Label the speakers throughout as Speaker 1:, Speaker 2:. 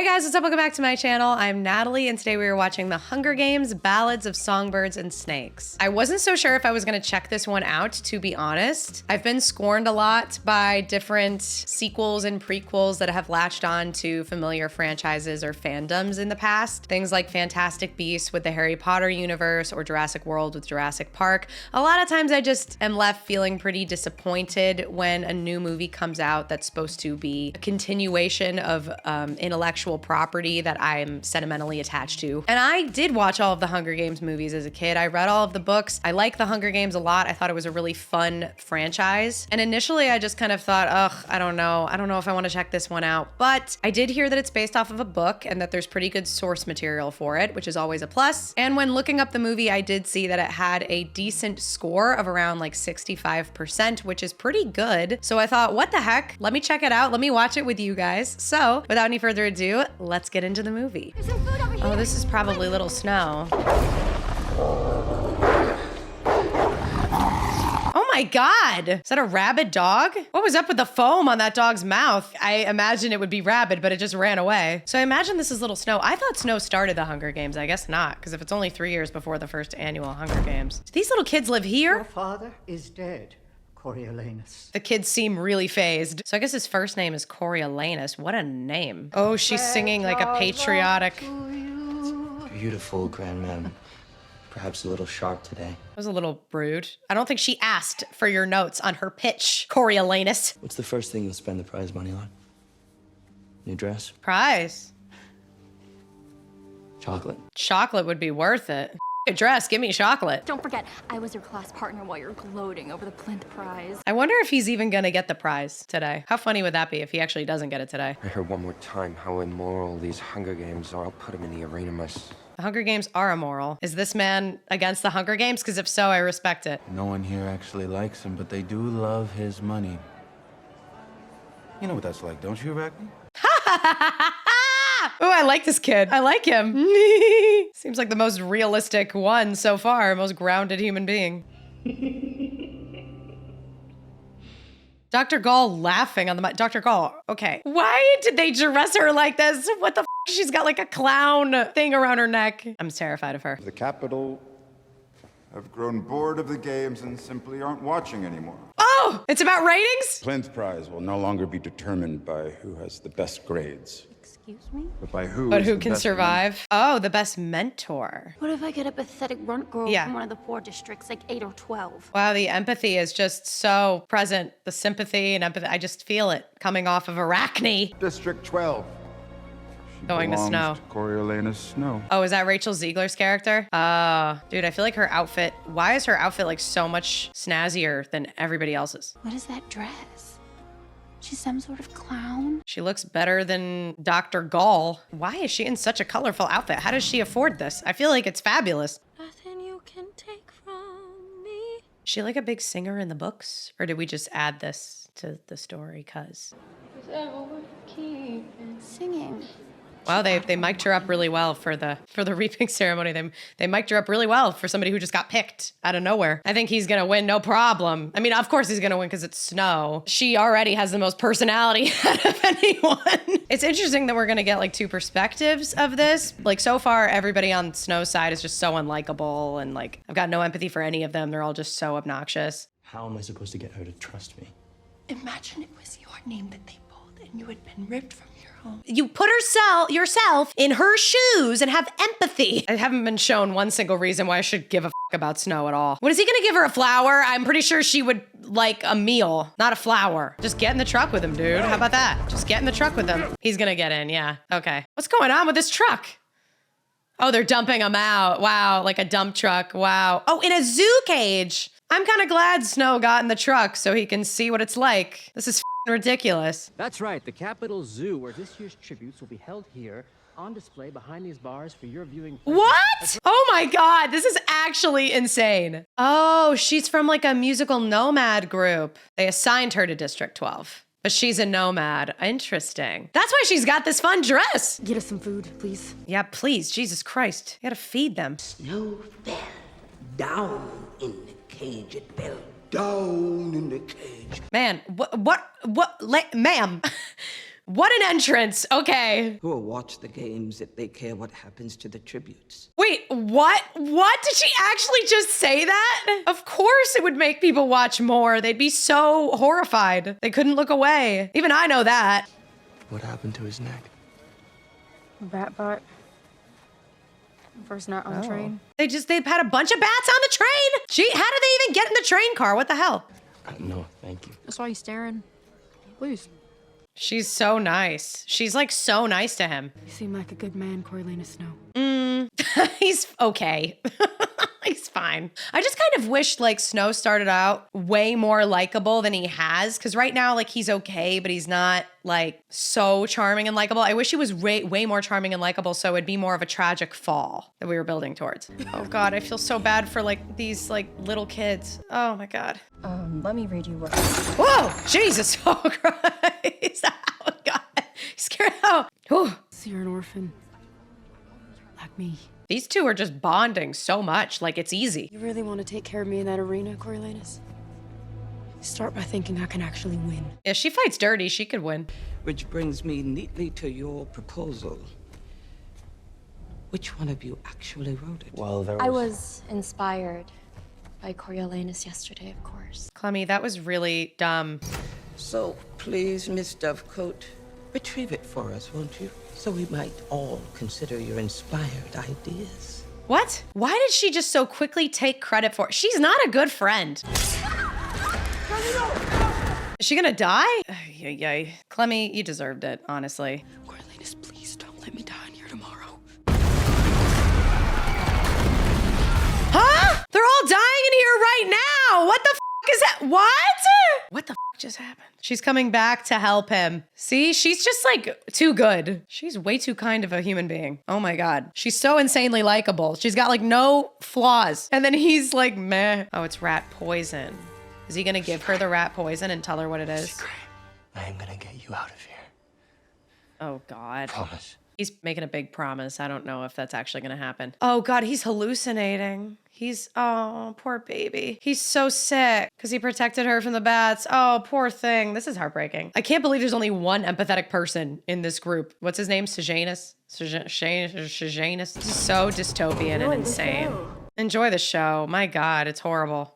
Speaker 1: Hey guys, what's up? Welcome back to my channel. I'm Natalie, and today we are watching The Hunger Games, Ballads of Songbirds and Snakes. I wasn't so sure if I was gonna check this one out, to be honest. I've been scorned a lot by different sequels and prequels that have latched on to familiar franchises or fandoms in the past. Things like Fantastic Beasts with the Harry Potter universe or Jurassic World with Jurassic Park. A lot of times I just am left feeling pretty disappointed when a new movie comes out that's supposed to be a continuation of intellectual property that I'm sentimentally attached to. And I did watch all of the Hunger Games movies as a kid. I read all of the books. I like the Hunger Games a lot. I thought it was a really fun franchise. And initially I just kind of thought, ugh, I don't know if I want to check this one out. But I did hear that it's based off of a book and that there's pretty good source material for it, which is always a plus. And when looking up the movie, I did see that it had a decent score of around like 65%, which is pretty good. So I thought, what the heck? Let me check it out. Let me watch it with you guys. So without any further ado, let's get into the movie.
Speaker 2: There's some food over here.
Speaker 1: Oh, this is probably Little Snow. Oh my God, is that a rabid dog? What was up with the foam on that dog's mouth? I imagine it would be rabid, but it just ran away. So I imagine this is Little Snow. I thought Snow started the Hunger Games. I guess not, because if it's only 3 years before the first annual Hunger Games. Do these little kids live here?
Speaker 3: Your father is dead, Coriolanus.
Speaker 1: The kids seem really phased. So I guess his first name is Coriolanus. What a name. Oh, she's singing like a patriotic.
Speaker 4: Beautiful, Grandmam. Perhaps a little sharp today.
Speaker 1: That was a little rude. I don't think she asked for your notes on her pitch, Coriolanus.
Speaker 4: What's the first thing you'll spend the prize money on? New dress?
Speaker 1: Prize.
Speaker 4: Chocolate?
Speaker 1: Chocolate would be worth it. A dress, give me chocolate.
Speaker 2: Don't forget, I was your class partner while you're gloating over the plinth prize.
Speaker 1: I wonder if he's even gonna get the prize today. How funny would that be if he actually doesn't get it today?
Speaker 5: I heard one more time how immoral these Hunger Games are. I'll put him in the arena myself.
Speaker 1: The Hunger Games are immoral. Is this man against the Hunger Games? Because if so, I respect it.
Speaker 6: No one here actually likes him, but they do love his money. You know what that's like, don't you, Ragnar?
Speaker 1: Oh, I like this kid. I like him. Seems like the most realistic one so far, most grounded human being. Dr. Gall laughing on the mic. Dr. Gall, okay. Why did they dress her like this? What the f? She's got like a clown thing around her neck. I'm terrified of her.
Speaker 7: The capital have grown bored of the games and simply aren't watching anymore.
Speaker 1: Oh, it's about ratings?
Speaker 7: Plinth Prize will no longer be determined by who has the best grades,
Speaker 2: Excuse me?
Speaker 7: but by who
Speaker 1: But
Speaker 7: is
Speaker 1: who
Speaker 7: the
Speaker 1: can
Speaker 7: best
Speaker 1: survive? Oh, the best mentor.
Speaker 2: What if I get a pathetic runt girl
Speaker 1: Yeah.
Speaker 2: from one of the poor districts, like 8 or 12?
Speaker 1: Wow, the empathy is just so present. The sympathy and empathy, I just feel it coming off of Arachne.
Speaker 7: District 12. She
Speaker 1: Going to
Speaker 7: belongs
Speaker 1: Snow.
Speaker 7: to Coriolanus Snow.
Speaker 1: Oh, is that Rachel Ziegler's character? Dude, I feel like her outfit, why is her outfit like so much snazzier than everybody else's?
Speaker 2: What is that dress? She's some sort of clown?
Speaker 1: She looks better than Dr. Gall. Why is she in such a colorful outfit? How does she afford this? I feel like it's fabulous.
Speaker 2: Nothing you can take from me.
Speaker 1: Is she like a big singer in the books? Or did we just add this to the story, cuz?
Speaker 2: Singing.
Speaker 1: Wow, they mic'd her up really well for the reaping ceremony. They mic'd her up really well for somebody who just got picked out of nowhere. I think he's gonna win, no problem. I mean, of course he's gonna win because it's Snow. She already has the most personality out of anyone. It's interesting that we're gonna get like two perspectives of this. Like so far, everybody on Snow's side is just so unlikable, and like I've got no empathy for any of them. They're all just so obnoxious.
Speaker 4: How am I supposed to get her to trust me?
Speaker 8: Imagine it was your name that they pulled and you had been ripped from your home.
Speaker 1: You put yourself in her shoes and have empathy. I haven't been shown one single reason why I should give a f about Snow at all. What is he gonna give her, a flower? I'm pretty sure she would like a meal, not a flower. Just get in the truck with him, dude. How about that? Just get in the truck with him. He's gonna get in, yeah. Okay. What's going on with this truck? Oh, they're dumping him out. Wow, like a dump truck, wow. Oh, in a zoo cage. I'm kind of glad Snow got in the truck so he can see what it's like. This is f***ing ridiculous.
Speaker 9: That's right, the Capitol Zoo, where this year's tributes will be held here on display behind these bars for your viewing pleasure.
Speaker 1: What? Oh my God, this is actually insane. Oh, she's from like a musical nomad group. They assigned her to District 12, but she's a nomad. Interesting. That's why she's got this fun dress.
Speaker 2: Get us some food, please.
Speaker 1: Yeah, please, Jesus Christ. You gotta feed them.
Speaker 10: Snow fell down in the cage. It fell down in the cage.
Speaker 1: Man, ma'am, What an entrance. Okay.
Speaker 10: Who will watch the games if they care what happens to the tributes?
Speaker 1: Wait, what? What? Did she actually just say that? Of course it would make people watch more. They'd be so horrified. They couldn't look away. Even I know that.
Speaker 4: What happened to his neck?
Speaker 2: Bat bot. First night on the train.
Speaker 1: They've had a bunch of bats on the train. Gee, how did they even get in the train car? What the hell?
Speaker 4: No, thank you.
Speaker 2: That's why you staring. Please.
Speaker 1: She's so nice. She's like so nice to him.
Speaker 2: You seem like a good man, Coriolanus Snow.
Speaker 1: He's okay. He's fine. I just kind of wish like Snow started out way more likable than he has. Cause right now, like he's okay, but he's not like so charming and likable. I wish he was way more charming and likable. So it'd be more of a tragic fall that we were building towards. Oh God, I feel so bad for like these like little kids. Oh my God.
Speaker 2: Let me read you what.
Speaker 1: Whoa, Jesus, oh Christ. Oh God, scared out. Whew.
Speaker 2: So you're an orphan. Like me.
Speaker 1: These two are just bonding so much, like it's easy.
Speaker 2: You really want to take care of me in that arena, Coriolanus? Start by thinking I can actually win.
Speaker 1: If she fights dirty, she could win.
Speaker 10: Which brings me neatly to your proposal. Which one of you actually wrote it?
Speaker 4: Well, there was...
Speaker 11: I was inspired by Coriolanus yesterday, of course.
Speaker 1: Clemmy, that was really dumb.
Speaker 10: So, please, Miss Dovecote, retrieve it for us, won't you? So we might all consider your inspired ideas.
Speaker 1: What? Why did she just so quickly take credit for it? She's not a good friend. Is she gonna die? Yay. Clemmy, you deserved it, honestly.
Speaker 2: Coriolanus, please don't let me die in here tomorrow.
Speaker 1: Huh? They're all dying in here right now. What the f is that? What? What the f just happened? She's coming back to help him. See, she's just like too good. She's way too kind of a human being. Oh my God. She's so insanely likable. She's got like no flaws. And then he's like, meh. Oh, it's rat poison. Is he gonna give her the rat poison and tell her what it is?
Speaker 4: Secret. I am gonna get you out of here.
Speaker 1: Oh God.
Speaker 4: Promise.
Speaker 1: He's making a big promise. I don't know if that's actually gonna happen. Oh God, he's hallucinating. Oh, poor baby. He's so sick because he protected her from the bats. Oh, poor thing. This is heartbreaking. I can't believe there's only one empathetic person in this group. What's his name? Sejanus? Sejanus? This is so dystopian and insane. Enjoy the show. My God, it's horrible.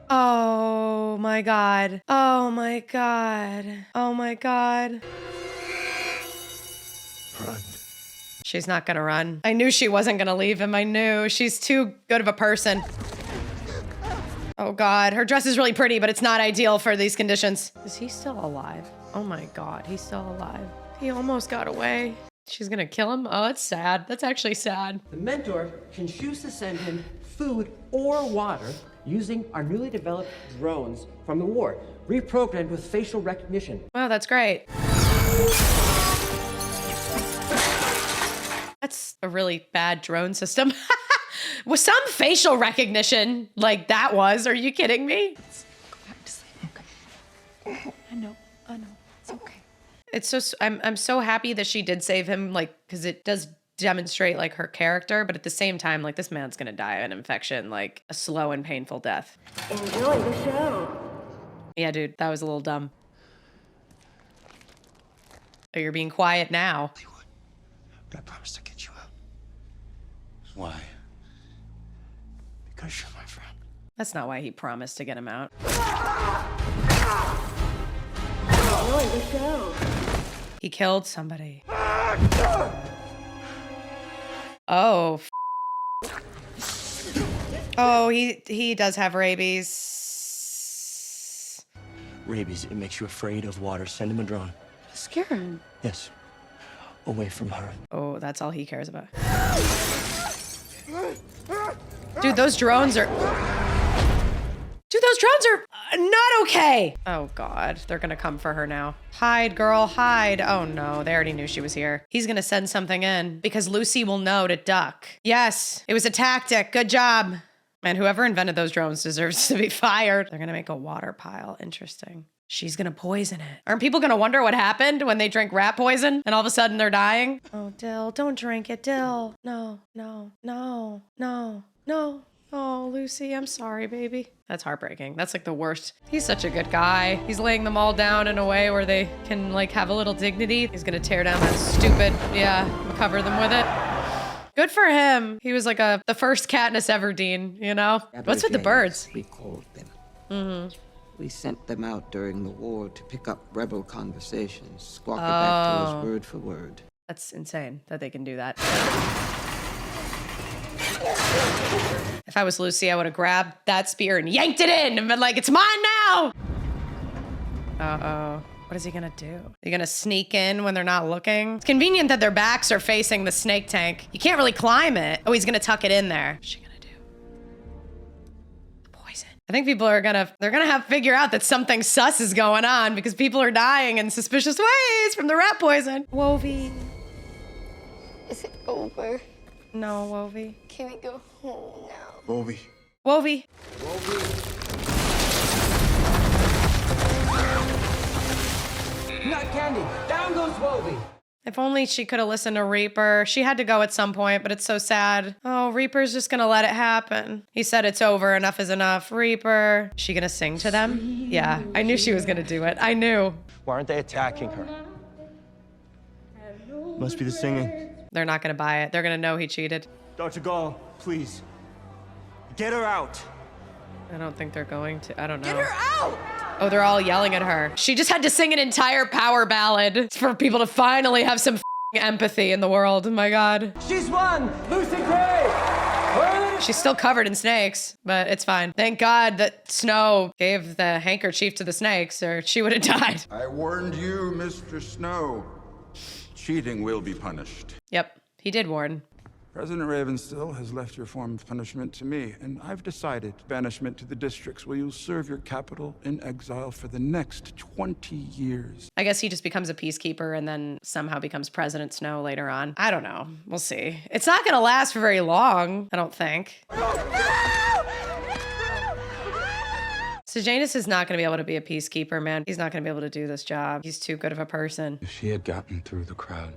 Speaker 1: Oh my God. Oh my God. Oh my God.
Speaker 4: Run.
Speaker 1: She's not gonna run. I knew she wasn't gonna leave him. I knew. She's too good of a person. Oh God, her dress is really pretty, but it's not ideal for these conditions. Is he still alive? Oh my God, he's still alive. He almost got away. She's gonna kill him? Oh, that's sad. That's actually sad.
Speaker 9: The mentor can choose to send him food or water using our newly developed drones from the war, reprogrammed with facial recognition.
Speaker 1: Wow, that's great. That's a really bad drone system. With some facial recognition like that was. Are you kidding me?
Speaker 2: Go back to sleep, okay? I know. It's okay.
Speaker 1: It's so, I'm so happy that she did save him, like, because it does demonstrate like her character, but at the same time, like, this man's gonna die of an infection, like a slow and painful death.
Speaker 3: Enjoy the show.
Speaker 1: Yeah, dude, that was a little dumb. Oh, you're being quiet now.
Speaker 4: But I promise to get you out.
Speaker 6: Why?
Speaker 4: Because you're my friend.
Speaker 1: That's not why he promised to get him out.
Speaker 3: Enjoy the show.
Speaker 1: He killed somebody. Oh. Oh, he does have rabies.
Speaker 4: Rabies, it makes you afraid of water. Send him a drone.
Speaker 2: Scare him.
Speaker 4: Yes. Away from her.
Speaker 1: Oh, that's all he cares about. Dude, those drones are... Dude, those drones are not okay. Oh God, they're gonna come for her now. Hide, girl, hide. Oh no, they already knew she was here. He's gonna send something in because Lucy will know to duck. Yes, it was a tactic. Good job. Man, whoever invented those drones deserves to be fired. They're gonna make a water pile. Interesting. She's gonna poison it. Aren't people gonna wonder what happened when they drink rat poison and all of a sudden they're dying? Oh, Dill, don't drink it, Dill. No, no, no, no, no. Oh, Lucy, I'm sorry, baby. That's heartbreaking. That's like the worst. He's such a good guy. He's laying them all down in a way where they can like have a little dignity. He's gonna tear down that stupid, yeah, and cover them with it. Good for him. He was like the first Katniss Everdeen, you know? What's with the birds?
Speaker 10: We called them. We sent them out during the war to pick up rebel conversations, squawk it back to us word for word.
Speaker 1: That's insane that they can do that. If I was Lucy, I would have grabbed that spear and yanked it in and been like, it's mine now! Uh-oh. What is he gonna do? Are gonna sneak in when they're not looking? It's convenient that their backs are facing the snake tank. You can't really climb it. Oh, he's gonna tuck it in there. What's she gonna do? Poison. I think people are they're gonna have to figure out that something sus is going on because people are dying in suspicious ways from the rat poison. Wovie.
Speaker 11: Is it over?
Speaker 1: No, Wovie.
Speaker 11: Can we go home now?
Speaker 7: Wovie.
Speaker 1: Wovie.
Speaker 9: Not candy. Down goes Wovie.
Speaker 1: If only she could have listened to Reaper. She had to go at some point, but it's so sad. Oh, Reaper's just gonna let it happen. He said it's over, enough is enough. Reaper. Is she gonna sing to them? Yeah, I knew she was gonna do it. I knew.
Speaker 5: Why aren't they attacking her?
Speaker 4: Must be the singing.
Speaker 1: They're not gonna buy it. They're gonna know he cheated.
Speaker 4: Dr. Gall, please. Get her out.
Speaker 1: I don't think they're going to. I don't know.
Speaker 10: Get her out!
Speaker 1: Oh, they're all yelling at her. She just had to sing an entire power ballad for people to finally have some empathy in the world. Oh my God.
Speaker 9: She's won! Lucy Gray!
Speaker 1: She's still covered in snakes, but it's fine. Thank God that Snow gave the handkerchief to the snakes or she would have died.
Speaker 7: I warned you, Mr. Snow. Cheating will be punished.
Speaker 1: Yep, he did warn.
Speaker 7: President Ravenstill has left your form of punishment to me, and I've decided banishment to the districts where you'll serve your capital in exile for the next 20 years.
Speaker 1: I guess he just becomes a peacekeeper and then somehow becomes President Snow later on. I don't know. We'll see. It's not gonna last for very long, I don't think. Sejanus is not gonna be able to be a peacekeeper, man. He's not gonna be able to do this job. He's too good of a person.
Speaker 6: If she had gotten through the crowd,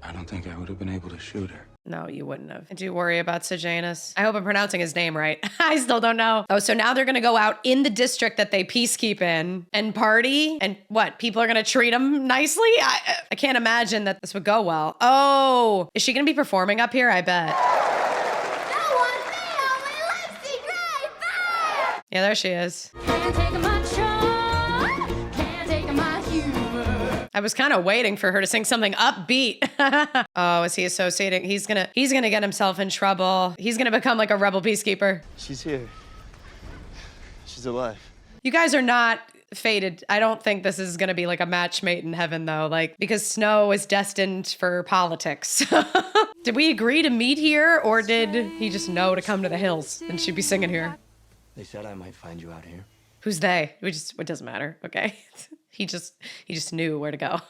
Speaker 6: I don't think I would have been able to shoot her.
Speaker 1: No, you wouldn't have. I do worry about Sejanus. I hope I'm pronouncing his name right. I still don't know. Oh, so now they're gonna go out in the district that they peacekeep in and party? And what, people are gonna treat them nicely? I can't imagine that this would go well. Oh, is she gonna be performing up here? I bet. Yeah, there she is. I was kind of waiting for her to sing something upbeat. Oh, is he associating? He's gonna get himself in trouble. He's gonna become like a rebel peacekeeper.
Speaker 4: She's here. She's alive.
Speaker 1: You guys are not fated. I don't think this is gonna be like a match made in heaven though, like because Snow is destined for politics. Did we agree to meet here or did he just know to come to the hills and she'd be singing here?
Speaker 4: They said I might find you out here.
Speaker 1: Who's they? It doesn't matter. Okay. He just knew where to go.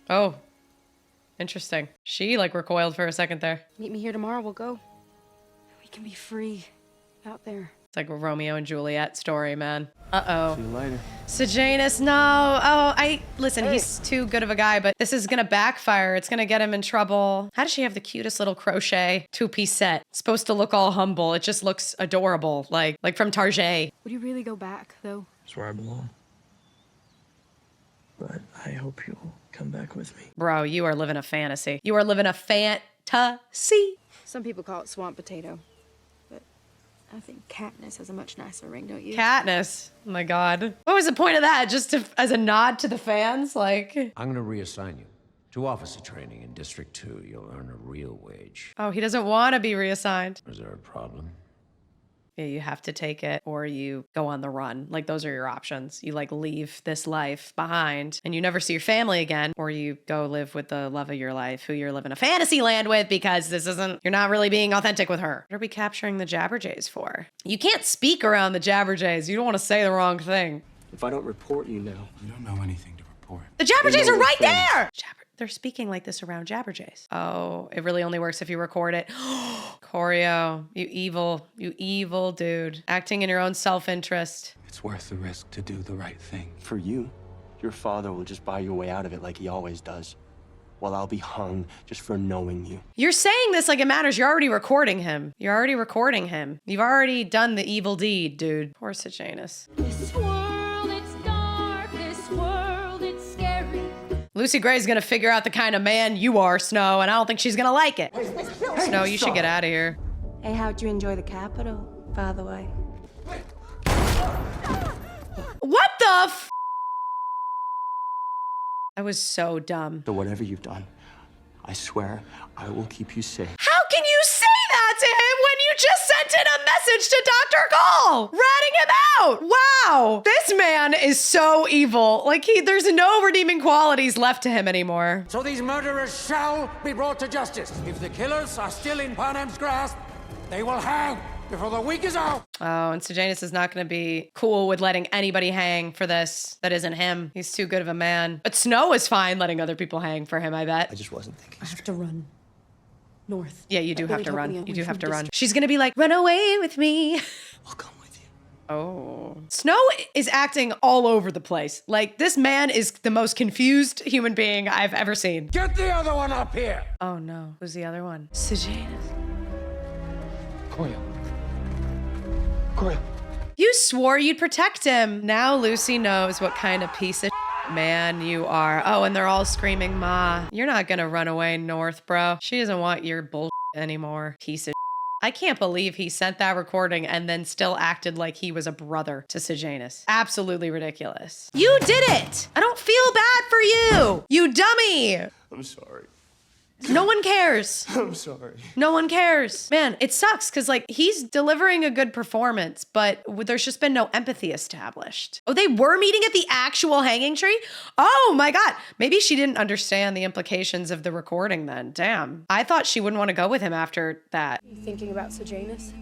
Speaker 1: Oh, interesting. She like recoiled for a second there.
Speaker 2: Meet me here tomorrow, we'll go. We can be free out there.
Speaker 1: It's like a Romeo and Juliet story, man. Uh-oh.
Speaker 4: See you later.
Speaker 1: Sejanus, no. Oh, listen, he's too good of a guy, but this is gonna backfire. It's gonna get him in trouble. How does she have the cutest little crochet two-piece set? It's supposed to look all humble. It just looks adorable, like from Target.
Speaker 2: Would you really go back, though?
Speaker 4: It's where I belong. But I hope you'll come back with me.
Speaker 1: Bro, you are living a fantasy. You are living a fantasy.
Speaker 2: Some people call it swamp potato, but I think Katniss has a much nicer ring, don't you?
Speaker 1: Katniss. Oh my God. What was the point of that? Just as a nod to the fans? Like.
Speaker 12: I'm gonna reassign you to officer training in District 2. You'll earn a real wage.
Speaker 1: Oh, he doesn't want to be reassigned.
Speaker 12: Is there a problem?
Speaker 1: Yeah, you have to take it or you go on the run. Like those are your options. You like leave this life behind and you never see your family again, or you go live with the love of your life who you're living a fantasy land with because you're not really being authentic with her. What are we capturing the Jabberjays for? You can't speak around the Jabberjays. You don't want to say the wrong thing.
Speaker 4: If I don't report you now.
Speaker 6: You don't know anything to report.
Speaker 1: The Jabberjays are right there! They're speaking like this around Jabberjays. Oh, it really only works if you record it. Corio, you evil dude. Acting in your own self-interest.
Speaker 6: It's worth the risk to do the right thing.
Speaker 4: For you, your father will just buy your way out of it like he always does. Well, I'll be hung just for knowing you.
Speaker 1: You're saying this like it matters. You're already recording him. You're already recording him. You've already done the evil deed, dude. Poor Sejanus.
Speaker 13: This world, it's dark. This world, it's scary.
Speaker 1: Lucy Gray's gonna figure out the kind of man you are, Snow, and I don't think she's gonna like it. Snow, you should get out of here.
Speaker 2: Hey, how'd you enjoy the Capitol, by the way?
Speaker 1: What the f? I was so dumb.
Speaker 4: So whatever you've done, I swear I will keep you safe.
Speaker 1: How can you say that to him when you just sent in a message to Dr. Cole, ratting him out? Wow, this man is so evil. Like there's no redeeming qualities left to him anymore.
Speaker 12: So these murderers shall be brought to justice. If the killers are still in Panem's grasp, they will hang before the week is out.
Speaker 1: Oh, and Sejanus is not going to be cool with letting anybody hang for this that isn't him. He's too good of a man. But Snow is fine letting other people hang for him, I bet.
Speaker 4: I just wasn't thinking.
Speaker 2: I have to run north.
Speaker 1: Yeah, you do have to
Speaker 2: help
Speaker 1: run.
Speaker 2: me
Speaker 1: You
Speaker 2: away
Speaker 1: do have
Speaker 2: from
Speaker 1: to run.
Speaker 2: district.
Speaker 1: She's going to be like, run away with me.
Speaker 4: I'll come with you.
Speaker 1: Oh. Snow is acting all over the place. Like, this man is the most confused human being I've ever seen.
Speaker 12: Get the other one up here.
Speaker 1: Oh, no. Who's the other one? Sejanus.
Speaker 4: Coria. Coria.
Speaker 1: You swore you'd protect him. Now Lucy knows what kind of piece of man you are. Oh, and they're all screaming, Ma. You're not gonna run away north, bro. She doesn't want your bullshit anymore. Piece of I can't believe he sent that recording and then still acted like he was a brother to Sejanus. Absolutely ridiculous. You did it! I don't feel bad for you! You dummy!
Speaker 4: I'm sorry.
Speaker 1: No one cares.
Speaker 4: I'm sorry.
Speaker 1: No one cares. Man, it sucks because like he's delivering a good performance, but there's just been no empathy established. Oh, they were meeting at the actual hanging tree? Oh my God. Maybe she didn't understand the implications of the recording then. Damn. I thought she wouldn't want to go with him after that.
Speaker 2: You thinking about Sejanus?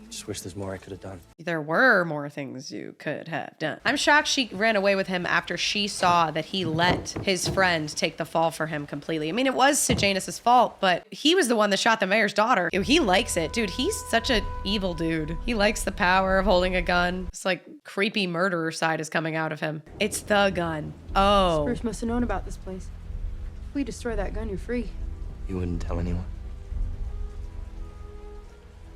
Speaker 4: Just wish there's more I could have done.
Speaker 1: There were more things you could have done. I'm shocked she ran away with him after she saw that he let his friend take the fall for him completely. I mean, it was Sejanus' fault, but he was the one that shot the mayor's daughter. He likes it. Dude, he's such an evil dude. He likes the power of holding a gun. It's like creepy murderer side is coming out of him. It's the gun. Oh.
Speaker 2: Bruce must have known about this place. If we destroy that gun, you're free.
Speaker 4: You wouldn't tell anyone?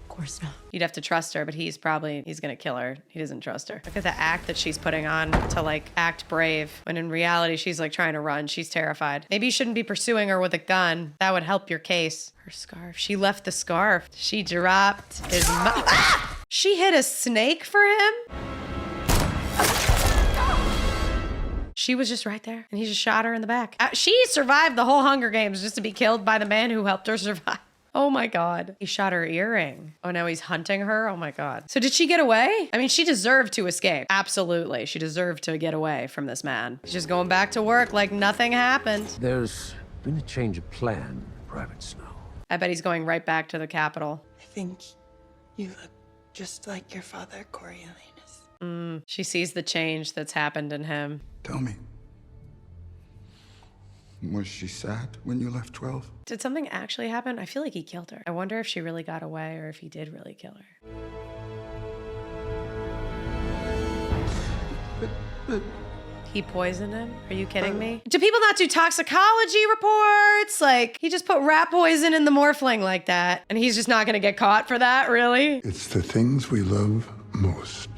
Speaker 2: Of course not.
Speaker 1: You'd have to trust her, but he's gonna kill her. He doesn't trust her. Look at the act that she's putting on to like act brave, when in reality she's like trying to run. She's terrified. Maybe you shouldn't be pursuing her with a gun. That would help your case. Her scarf. She left the scarf. She dropped his ah! She hit a snake for him? She was just right there and he just shot her in the back. She survived the whole Hunger Games just to be killed by the man who helped her survive. Oh my God. He shot her earring. Oh, now he's hunting her? Oh my God. So did she get away? I mean, she deserved to escape. Absolutely. She deserved to get away from this man. He's just going back to work like nothing happened.
Speaker 12: There's been a change of plan, Private Snow.
Speaker 1: I bet he's going right back to the Capitol.
Speaker 10: I think you look just like your father, Coriolanus.
Speaker 1: She sees the change that's happened in him.
Speaker 7: Tell me, was she sad when you left 12?
Speaker 1: Did something actually happen? I feel like he killed her. I wonder if she really got away or if he did really kill her. He poisoned him? Are you kidding me? Do people not do toxicology reports? Like, he just put rat poison in the morphling like that, and he's just not gonna get caught for that, really?
Speaker 7: It's the things we love most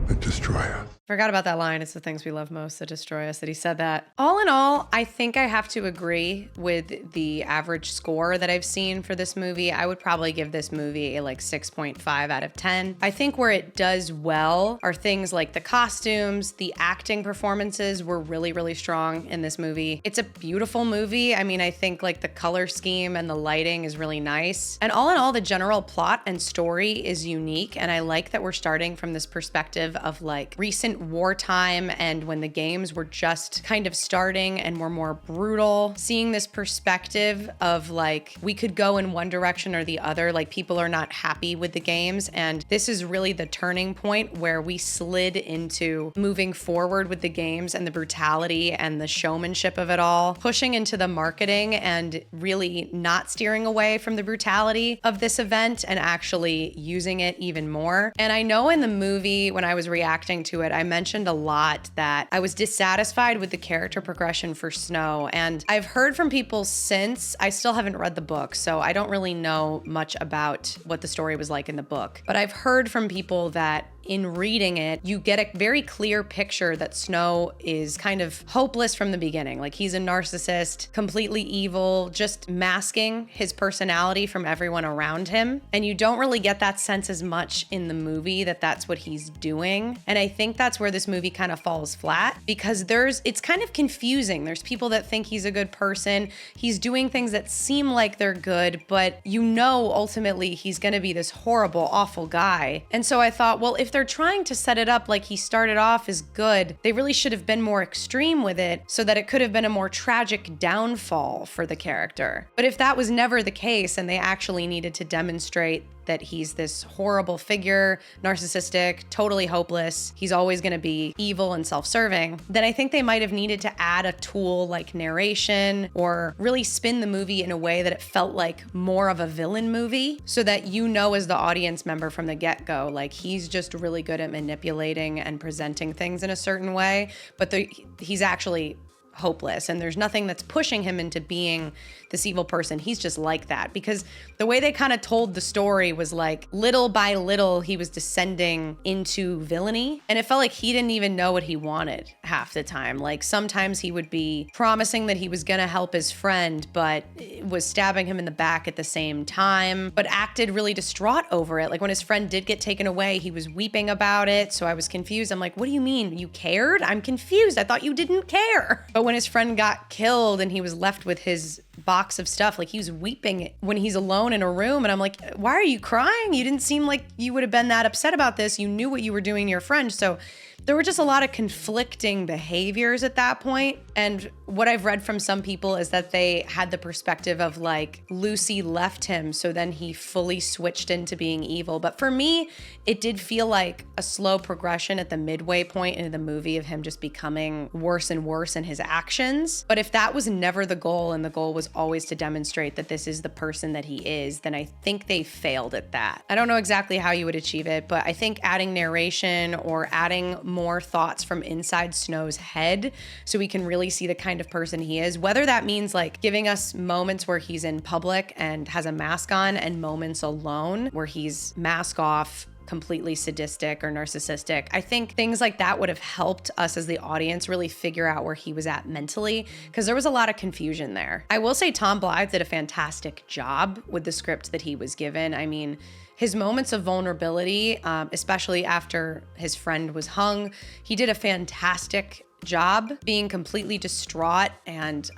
Speaker 7: that destroy us.
Speaker 1: Forgot about that line. It's the things we love most that destroy us, that he said that. All in all, I think I have to agree with the average score that I've seen for this movie. I would probably give this movie a like 6.5 out of 10. I think where it does well are things like the costumes, the acting performances were really, really strong in this movie. It's a beautiful movie. I mean, I think like the color scheme and the lighting is really nice. And all in all, the general plot and story is unique. And I like that we're starting from this perspective of like recent wartime and when the games were just kind of starting and were more brutal. Seeing this perspective of like, we could go in one direction or the other, like people are not happy with the games. And this is really the turning point where we slid into moving forward with the games and the brutality and the showmanship of it all, pushing into the marketing and really not steering away from the brutality of this event and actually using it even more. And I know in the movie, when I was reacting to it, I mentioned a lot that I was dissatisfied with the character progression for Snow. And I've heard from people since. I still haven't read the book, so I don't really know much about what the story was like in the book. But I've heard from people that in reading it, you get a very clear picture that Snow is kind of hopeless from the beginning. Like, he's a narcissist, completely evil, just masking his personality from everyone around him. And you don't really get that sense as much in the movie that that's what he's doing. And I think that's where this movie kind of falls flat, because it's kind of confusing. There's people that think he's a good person. He's doing things that seem like they're good, but you know ultimately he's gonna be this horrible, awful guy. And so I thought, well, if they're trying to set it up like he started off as good, they really should have been more extreme with it so that it could have been a more tragic downfall for the character. But if that was never the case and they actually needed to demonstrate that he's this horrible figure, narcissistic, totally hopeless, he's always gonna be evil and self-serving, then I think they might have needed to add a tool like narration or really spin the movie in a way that it felt like more of a villain movie, so that you know as the audience member from the get-go, like, he's just really good at manipulating and presenting things in a certain way, but he's actually hopeless and there's nothing that's pushing him into being this evil person. He's just like that, because the way they kind of told the story was like little by little he was descending into villainy, and it felt like he didn't even know what he wanted half the time. Like, sometimes he would be promising that he was gonna help his friend but was stabbing him in the back at the same time, but acted really distraught over it. Like, when his friend did get taken away, he was weeping about it. So I was confused. I'm like, what do you mean you cared? I'm confused. I thought you didn't care. But when his friend got killed and he was left with his box of stuff, like, he was weeping when he's alone in a room, and I'm like, why are you crying? You didn't seem like you would have been that upset about this. You knew what you were doing to your friend. So there were just a lot of conflicting behaviors at that point. And what I've read from some people is that they had the perspective of like Lucy left him, so then he fully switched into being evil. But for me, it did feel like a slow progression at the midway point into the movie of him just becoming worse and worse in his actions. But if that was never the goal, and the goal was always to demonstrate that this is the person that he is, then I think they failed at that. I don't know exactly how you would achieve it, but I think adding narration or adding more thoughts from inside Snow's head so we can really see the kind of person he is, whether that means like giving us moments where he's in public and has a mask on and moments alone where he's mask off, completely sadistic or narcissistic. I think things like that would have helped us as the audience really figure out where he was at mentally, because there was a lot of confusion there. I will say Tom Blythe did a fantastic job with the script that he was given. I mean, his moments of vulnerability, especially after his friend was hung, he did a fantastic job being completely distraught and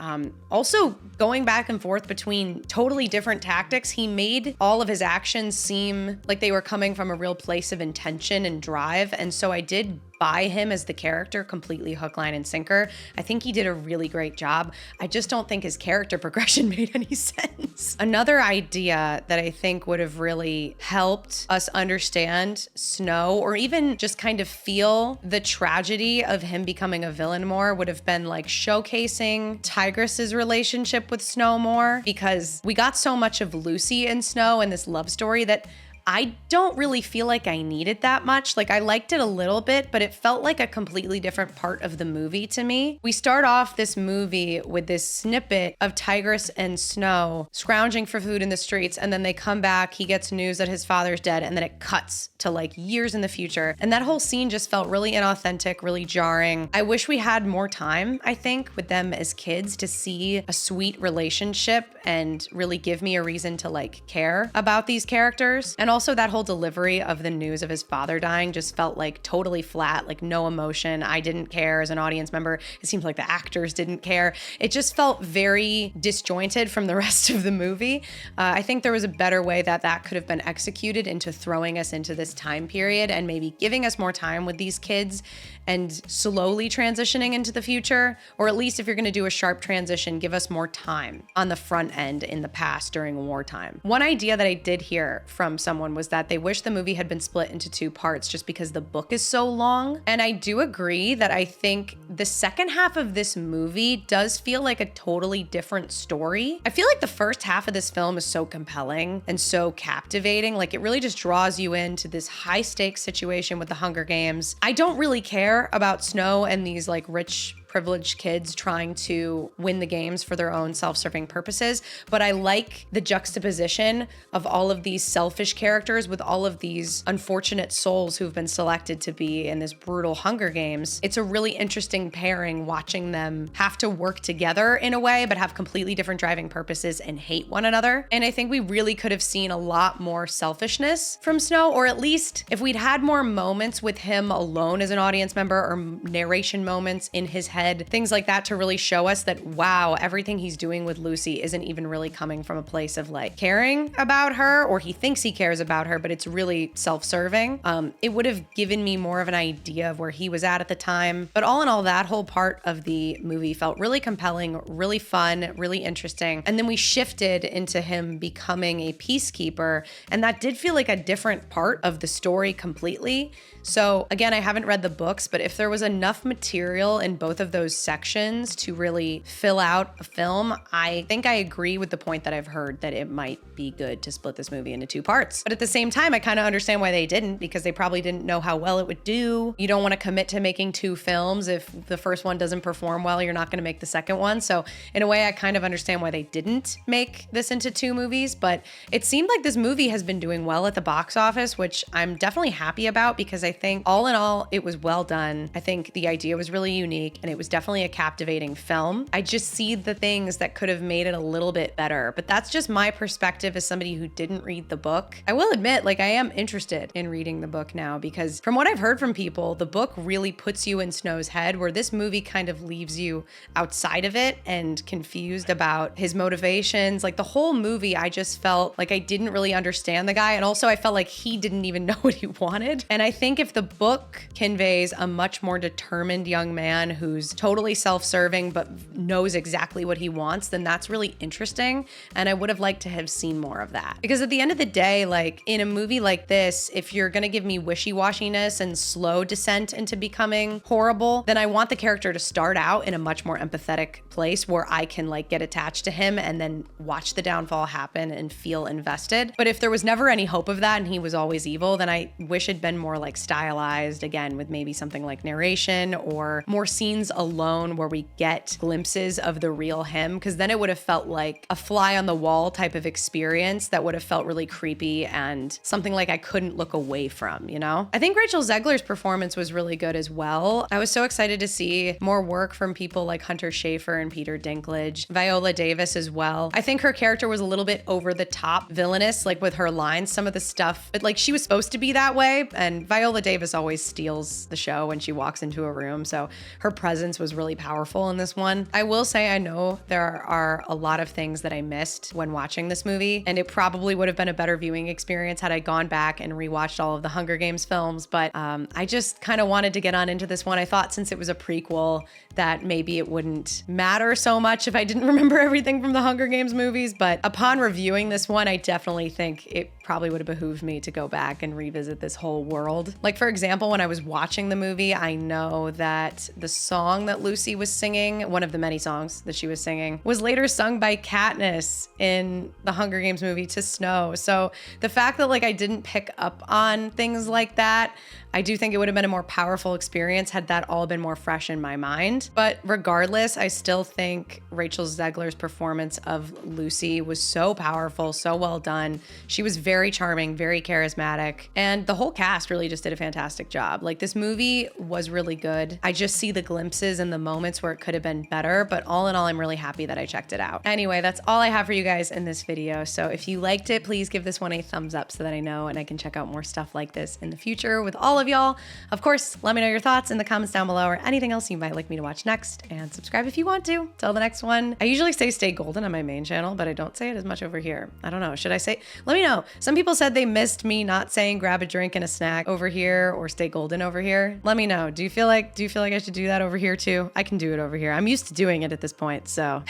Speaker 1: also going back and forth between totally different tactics. He made all of his actions seem like they were coming from a real place of intention and drive. And so I did buy him as the character completely hook, line, and sinker. I think he did a really great job. I just don't think his character progression made any sense. Another idea that I think would have really helped us understand Snow, or even just kind of feel the tragedy of him becoming a villain more, would have been like showcasing Tigress's relationship with Snow more, because we got so much of Lucy and Snow in this love story that I don't really feel like I needed that much. Like, I liked it a little bit, but it felt like a completely different part of the movie to me. We start off this movie with this snippet of Tigress and Snow scrounging for food in the streets, and then they come back, he gets news that his father's dead, and then it cuts to like years in the future. And that whole scene just felt really inauthentic, really jarring. I wish we had more time, I think, with them as kids to see a sweet relationship and really give me a reason to like care about these characters. And also that whole delivery of the news of his father dying just felt like totally flat, like no emotion. I didn't care as an audience member. It seems like the actors didn't care. It just felt very disjointed from the rest of the movie. I think there was a better way that could have been executed into throwing us into this time period and maybe giving us more time with these kids and slowly transitioning into the future. Or at least if you're gonna do a sharp transition, give us more time on the front end in the past during wartime. One idea that I did hear from someone everyone was that they wish the movie had been split into 2 parts just because the book is so long. And I do agree that I think the second half of this movie does feel like a totally different story. I feel like the first half of this film is so compelling and so captivating. Like it really just draws you into this high stakes situation with the Hunger Games. I don't really care about Snow and these like rich privileged kids trying to win the games for their own self-serving purposes, but I like the juxtaposition of all of these selfish characters with all of these unfortunate souls who've been selected to be in this brutal Hunger Games. It's a really interesting pairing watching them have to work together in a way, but have completely different driving purposes and hate one another. And I think we really could have seen a lot more selfishness from Snow, or at least if we'd had more moments with him alone as an audience member or narration moments in his head, things like that, to really show us that, wow, everything he's doing with Lucy isn't even really coming from a place of like caring about her, or he thinks he cares about her, but it's really self-serving. It would have given me more of an idea of where he was at the time. But all in all, that whole part of the movie felt really compelling, really fun, really interesting. And then we shifted into him becoming a peacekeeper, and that did feel like a different part of the story completely. So again, I haven't read the books, but if there was enough material in both of those sections to really fill out a film, I think I agree with the point that I've heard that it might be good to split this movie into 2 parts. But at the same time, I kind of understand why they didn't, because they probably didn't know how well it would do. You don't want to commit to making 2 films. If the first one doesn't perform well, you're not going to make the second one. So in a way, I kind of understand why they didn't make this into 2 movies, but it seemed like this movie has been doing well at the box office, which I'm definitely happy about, because I think all in all, it was well done. I think the idea was really unique, and it was definitely a captivating film. I just see the things that could have made it a little bit better, but that's just my perspective as somebody who didn't read the book. I will admit, like, I am interested in reading the book now, because from what I've heard from people, the book really puts you in Snow's head, where this movie kind of leaves you outside of it and confused about his motivations. Like the whole movie, I just felt like I didn't really understand the guy, and also I felt like he didn't even know what he wanted. And I think if the book conveys a much more determined young man who's totally self-serving but knows exactly what he wants, then that's really interesting. And I would have liked to have seen more of that. Because at the end of the day, like in a movie like this, if you're gonna give me wishy-washiness and slow descent into becoming horrible, then I want the character to start out in a much more empathetic place where I can like get attached to him and then watch the downfall happen and feel invested. But if there was never any hope of that and he was always evil, then I wish it'd been more like stylized, again, with maybe something like narration or more scenes alone where we get glimpses of the real him, because then it would have felt like a fly on the wall type of experience that would have felt really creepy and something like I couldn't look away from, you know? I think Rachel Zegler's performance was really good as well. I was so excited to see more work from people like Hunter Schafer and Peter Dinklage, Viola Davis as well. I think her character was a little bit over the top villainous, like with her lines, some of the stuff, but like she was supposed to be that way. And Viola Davis always steals the show when she walks into a room. So her presence was really powerful in this one. I will say, I know there are a lot of things that I missed when watching this movie, and it probably would have been a better viewing experience had I gone back and rewatched all of the Hunger Games films. But I just kind of wanted to get on into this one. I thought since it was a prequel that maybe it wouldn't matter so much if I didn't remember everything from the Hunger Games movies. But upon reviewing this one, I definitely think it probably would have behooved me to go back and revisit this whole world. Like, for example, when I was watching the movie, I know that the song that Lucy was singing, one of the many songs that she was singing, was later sung by Katniss in the Hunger Games movie to Snow. So the fact that like I didn't pick up on things like that, I do think it would have been a more powerful experience had that all been more fresh in my mind. But regardless, I still think Rachel Zegler's performance of Lucy was so powerful, so well done. She was very charming, very charismatic, and the whole cast really just did a fantastic job. Like, this movie was really good. I just see the glimpses and the moments where it could have been better, but all in all, I'm really happy that I checked it out. Anyway, that's all I have for you guys in this video. So if you liked it, please give this one a thumbs up so that I know and I can check out more stuff like this in the future with all of y'all. Of course, let me know your thoughts in the comments down below, or anything else you might like me to watch next, and subscribe if you want to. Till the next one. I usually say stay golden on my main channel, but I don't say it as much over here. I don't know. Should I say? Let me know. Some people said they missed me not saying grab a drink and a snack over here or stay golden over here. Let me know. Do you feel like I should do that over here too? I can do it over here. I'm used to doing it at this point. So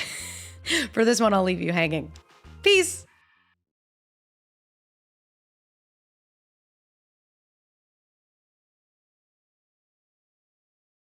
Speaker 1: for this one, I'll leave you hanging. Peace.